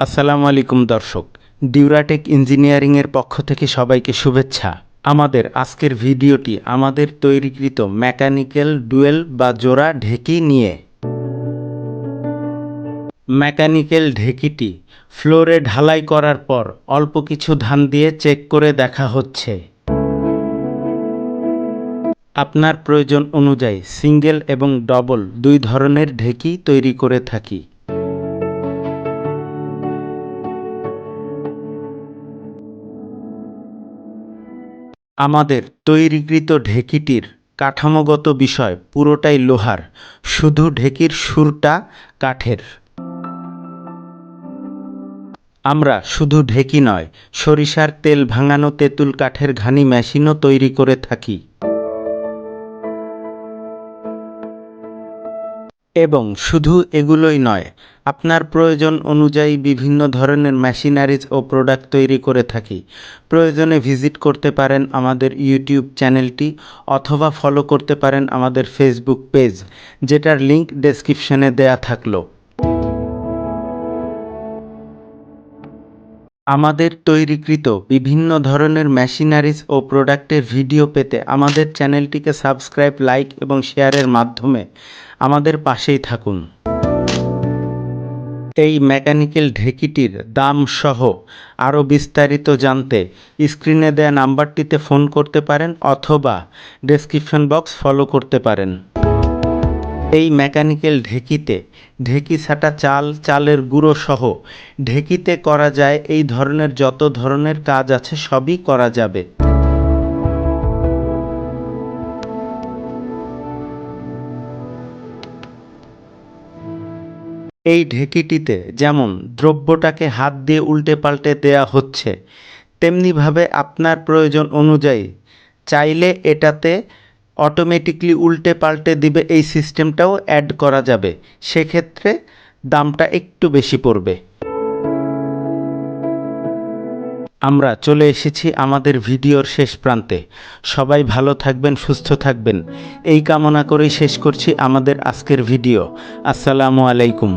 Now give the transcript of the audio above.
আসসালামু আলাইকুম দর্শক, ডিউরাটেক ইঞ্জিনিয়ারিংয়ের পক্ষ থেকে সবাইকে শুভেচ্ছা। আমাদের আজকের ভিডিওটি আমাদের তৈরিকৃত মেকানিক্যাল ডুয়েল বা জোড়া ঢেকি নিয়ে। মেকানিক্যাল ঢেকিটি ফ্লোরে ঢালাই করার পর অল্প কিছু ধান দিয়ে চেক করে দেখা হচ্ছে। আপনার প্রয়োজন অনুযায়ী সিঙ্গেল এবং ডবল দুই ধরনের ঢেকি তৈরি করে থাকি। আমাদের তৈরিকৃত ঢেকিটির কাঠামোগত বিষয় পুরোটাই লোহার, শুধু ঢেকির শুরটা কাঠের। আমরা শুধু ঢেকি নয়, সরিষার তেল ভাঙানো তেঁতুল কাঠের ঘানি মেশিনও তৈরি করে থাকি। এবং শুধু এগুলোই নয়, আপনার প্রয়োজন অনুযায়ী বিভিন্ন ধরনের মেশিনারিজ ও প্রোডাক্ট তৈরি করে থাকি। প্রয়োজনে ভিজিট করতে পারেন আমাদের ইউটিউব চ্যানেলটি অথবা ফলো করতে পারেন আমাদের ফেসবুক পেজ, যেটার লিংক ডেসক্রিপশনে দেয়া থাকলো। আমাদের তৈরিকৃত বিভিন্ন ধরনের মেশিনারিজ ও প্রোডাক্টের ভিডিও পেতে আমাদের চ্যানেলটিকে সাবস্ক্রাইব, লাইক এবং শেয়ারের মাধ্যমে আমাদের পাশেই থাকুন। এই মেকানিক্যাল ঢেকিটির দাম সহ আরও বিস্তারিত জানতে স্ক্রিনে দেয়া নাম্বারটিতে ফোন করতে পারেন অথবা ডেসক্রিপশন বক্স ফলো করতে পারেন। এই মেকানিক্যাল ঢেকিতে ঢেকি ছাঁটা চাল, চালের গুঁড়ো সহ ঢেকিতে করা যায় এই ধরনের যত ধরনের কাজ আছে সবই করা যাবে। এই ঢেকিটিতে যেমন দ্রব্যটাকে হাত দিয়ে উল্টে পাল্টে দেয়া হচ্ছে, তেমনিভাবে আপনার প্রয়োজন অনুযায়ী চাইলে এটাতে অটোমেটিকলি উল্টে পাল্টে দিবে এই সিস্টেমটাও অ্যাড করা যাবে। সেক্ষেত্রে দামটা একটু বেশি পড়বে। আমরা চলে এসেছি আমাদের ভিডিওর শেষ প্রান্তে। সবাই ভালো থাকবেন, সুস্থ থাকবেন এই কামনা করেই শেষ করছি আমাদের আজকের ভিডিও। আসসালামু আলাইকুম।